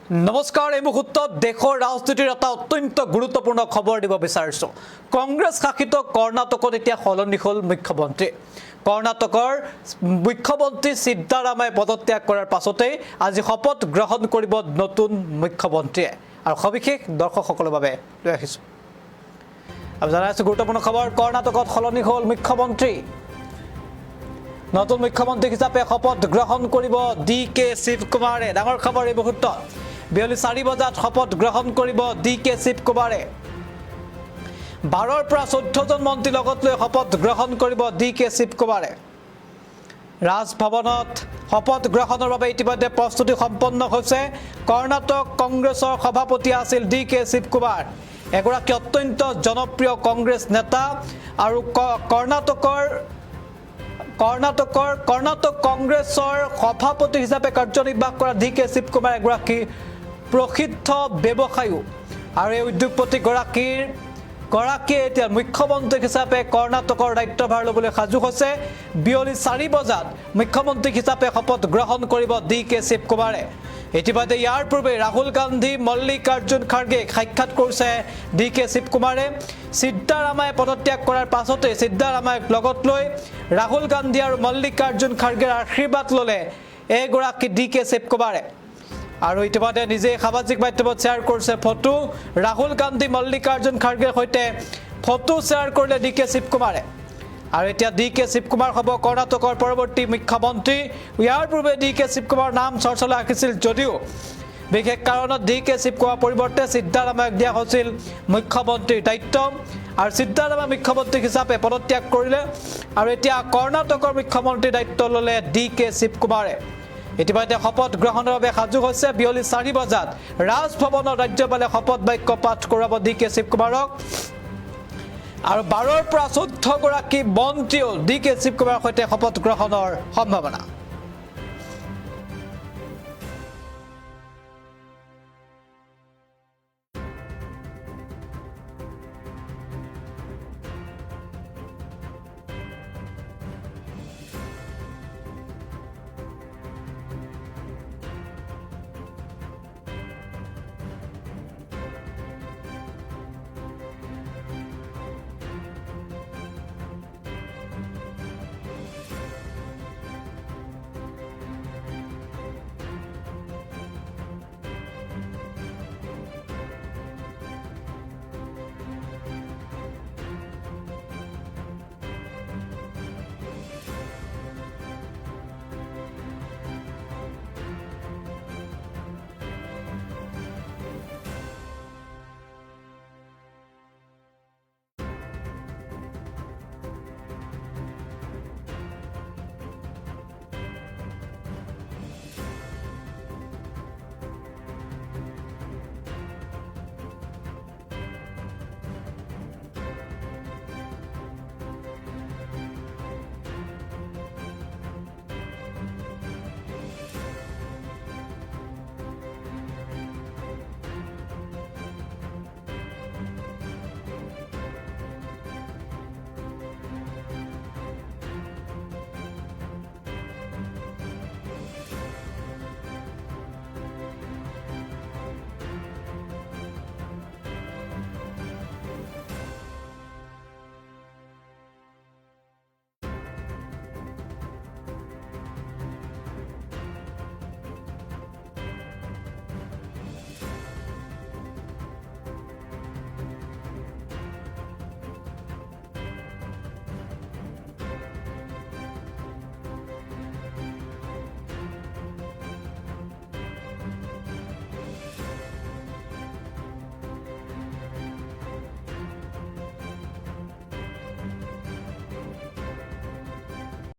নমস্কাৰ এই মুহূৰ্তত দেশৰ ৰাজনীতিৰ এটা অত্যন্ত গুৰুত্বপূৰ্ণ খবৰ দিব বিচাৰিছো কংগ্ৰেছ শাসিত কৰ্ণাটকত এতিয়া সলনি হ'ল মুখ্যমন্ত্ৰী কৰ্ণাটকৰ মুখ্যমন্ত্ৰী সিদ্ধাৰামাই পদত্যাগ কৰাৰ পাছতে আজি শপত গ্ৰহণ কৰিব নতুন মুখ্যমন্ত্ৰীয়ে আৰু সবিশেষ দৰ্শকসকলৰ বাবে লৈ আহিছো আৰু জানাইছো গুৰুত্বপূৰ্ণ খবৰ কৰ্ণাটকত সলনি হ'ল মুখ্যমন্ত্ৰী নতুন মুখ্যমন্ত্ৰী হিচাপে শপত গ্ৰহণ কৰিব DK শিৱকুমাৰে ডাঙৰ খবৰ এই মুহূৰ্তত বিয়লি 4 বজাত শপত গ্ৰহণ কৰিব DK শিৱকুমাৰে 12 পৰা 14 জন মন্ত্ৰী লগত লৈ শপত গ্ৰহণ কৰিব DK শিৱকুমাৰে ৰাজভৱনত শপত গ্ৰহণৰ বাবে ইতিমধ্যে প্ৰস্তুতি সম্পন্ন হৈছে কৰ্ণাটক কংগ্ৰেছৰ সভাপতি আছিল DK শিৱকুমাৰ এগৰাকী অত্যন্ত জনপ্ৰিয় কংগ্ৰেছ নেতা আৰু কৰ্ণাটক কংগ্ৰেছৰ সভাপতি হিচাপে কাৰ্যনিৰ্বাহ কৰা DK শিৱকুমাৰ এগৰাকী প্ৰসিদ্ধ ব্যৱসায়ী আৰু এই উদ্যোগপতি গৰাকীয়ে এতিয়া মুখ্যমন্ত্ৰী হিচাপে কৰ্ণাটকৰ দায়িত্বভাৰ ল'বলৈ সাজু হৈছে বিয়লি 4 বজাত মুখ্যমন্ত্ৰী হিচাপে শপত গ্ৰহণ কৰিব DK শিৱকুমাৰে ইতিমধ্যে ইয়াৰ পূৰ্বে ৰাহুল গান্ধী মল্লিকাৰ্জুন খাৰ্গে সাক্ষাৎ কৰিছে DK শিৱকুমাৰে সিদ্ধাৰামাই পদত্যাগ কৰাৰ পাছতে সিদ্ধাৰামাইক লগত লৈ ৰাহুল গান্ধী আৰু মল্লিকাৰ্জুন খাৰ্গেৰ আশীৰ্বাদ ল'লে এগৰাকী DK শিৱকুমাৰে আৰু ইতিমধ্যে নিজে সামাজিক মাধ্যমত শ্বেয়াৰ কৰিছে ফটো ৰাহুল গান্ধী মল্লিকাৰ্জুন খাৰ্গেৰ সৈতে ফটো শ্বেয়াৰ কৰিলে DK শিৱকুমাৰে আৰু এতিয়া DK শিৱকুমাৰ হ'ব কৰ্ণাটকৰ পৰৱৰ্তী মুখ্যমন্ত্ৰী ইয়াৰ পূৰ্বে DK শিৱকুমাৰ নাম চৰ্চালৈ আহিছিল যদিও বিশেষ কাৰণত DK শিৱকুমাৰ পৰিৱৰ্তে সিদ্ধাৰামাইক দিয়া হৈছিল মুখ্যমন্ত্ৰীৰ দায়িত্ব আৰু সিদ্ধাৰামাই মুখ্যমন্ত্ৰী হিচাপে পদত্যাগ কৰিলে আৰু এতিয়া কৰ্ণাটকৰ মুখ্যমন্ত্ৰীৰ দায়িত্ব ল'লে DK শিৱকুমাৰে ইতিমধ্যে শপত গ্ৰহণৰ বাবে সাজু হৈছে বিয়লি 4 বজাত ৰাজভৱনৰ ৰাজ্যপালে শপত বাক্য পাঠ কৰাব DK শিৱকুমাৰক আৰু 12 পৰা 14 গৰাকী মন্ত্ৰীও DK শিৱকুমাৰৰ সৈতে শপত গ্ৰহণৰ সম্ভাৱনা